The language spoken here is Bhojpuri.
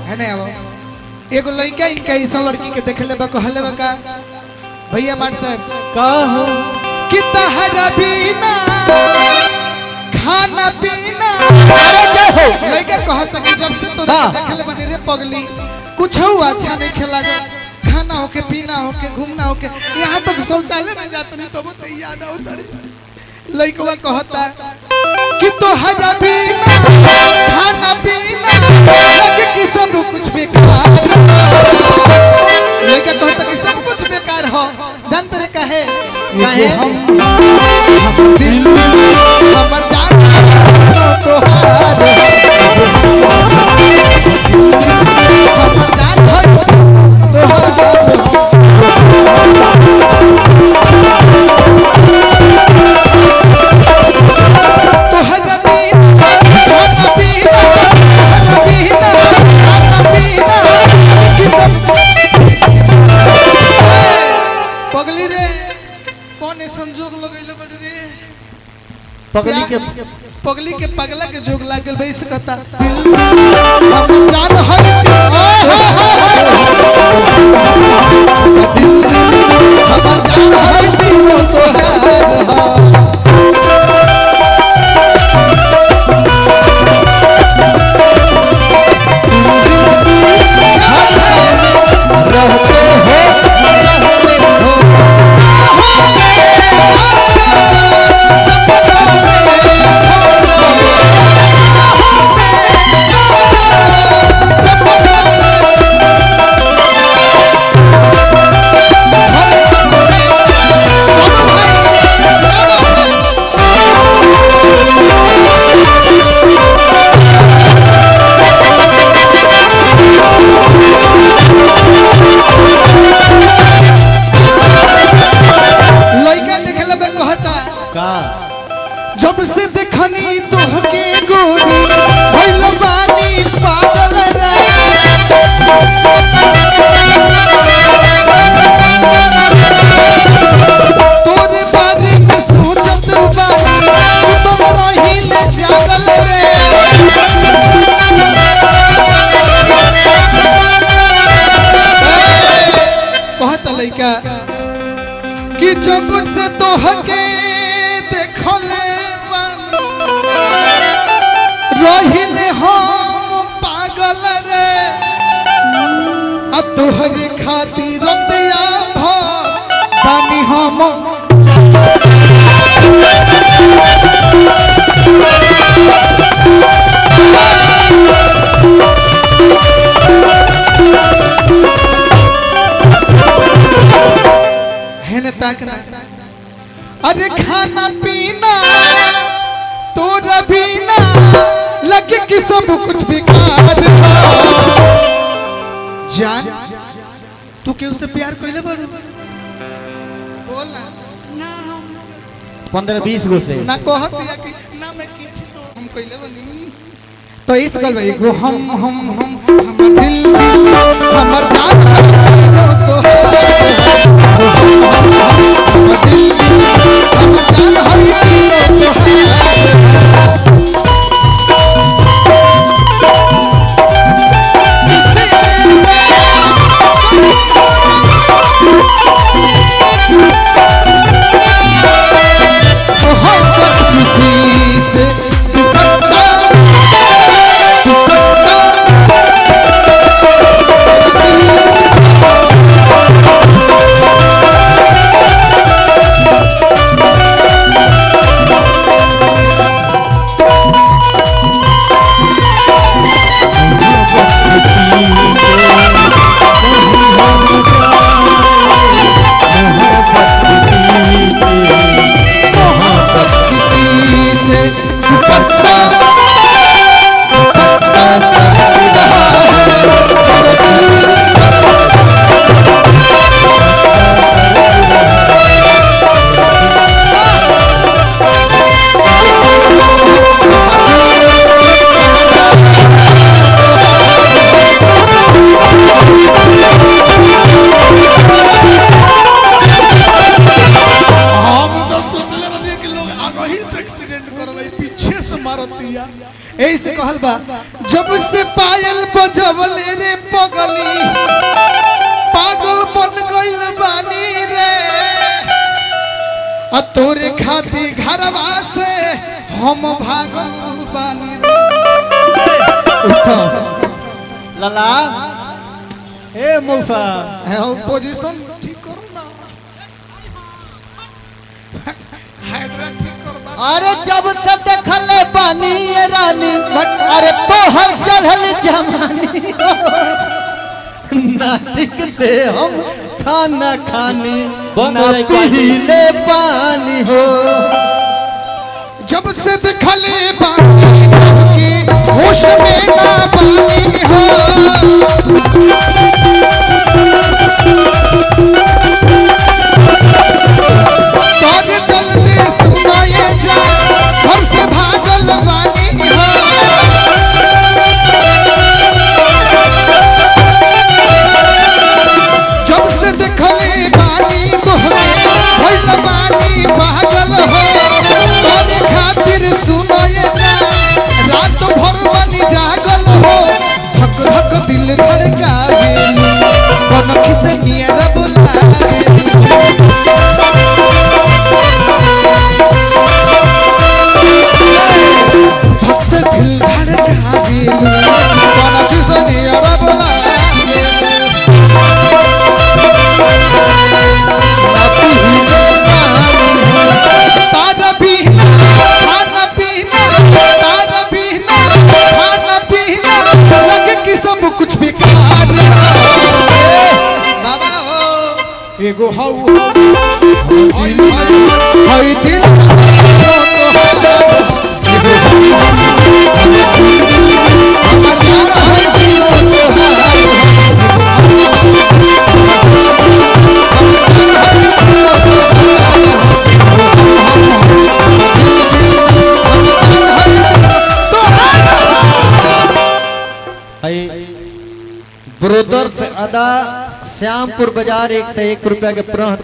है ना वो एगो लड़का इनका ऐसा लड़की के देख लेबा कहले बा का भैया मान साहब का हो कि तहरा बिना खाना पीना लड़का कहता कि जब से तो देखले बने रे पगली कुछ अच्छा नहीं खेला खाना होके पीना होके घूमना होके यहाँ तक शौचालय में जाता नहीं तो वो तो याद आता रे लड़का कहता कि तो हजा पीना खाना पीना लगे कि सब कुछ बेकार लड़का कहता कि सब कुछ बेकार हो जानते रे काहे काहे हम दिल हमर जान तो पगली के पगला के जोग लागल भाई से कहता हम जान हर जब से देखनी तोहके गोरी भइल बानी पागल रे तोरे बारे में सोचत बानी सुतल रहिले जागल रे कहत लइका कि जब से तोहके देखले रहिले हम पागल रे अब तोहरे खातिर रतिया बानी हम है न ताकना अरे खाना पीना तोरा बिना लगे कि सब कुछ बेकार जान तू के उससे प्यार कइले बारू बोल ना 15-20 गो से ना कहत या कि ना मैं किछ तो हम कइले बनी तो इस गल भाई गो हम हमर दिल हमर जान तो हमर दिल हमर जान खाती घरवा से हम भागल बानी। लाला ए मौसा है पोजीशन ठीक करो ना। हाइड्रा ठीक करो ना। अरे जब से देखले बानी ये रानी अरे तो हर चढ़ल जमानी ना ठीक से हम खाना खाने ना पीले पानी हो। जब से देखले बानी के होश में ना पानी हो। तोरे चलते सुनाए जा घर से भागल बानी हो। जब से देखले बानी तोहरे भइल बानी पागल हो। तोरे खातिर सुनाए जा रात भर बानी जागल हो। धक धक दिल धड़कावे कनखी से नियर बुलावे। धक से दिल धड़कावे कनखी से नियर बुलावे। तारा पीना खाना पीना तारा पीना खाना पीना लगे कि सब कुछ बेकार। बाबा हो एगो हौ हई दिल ब्रोदर्स अदा श्यामपुर बाजार 101 रुपया के पुरस्कार।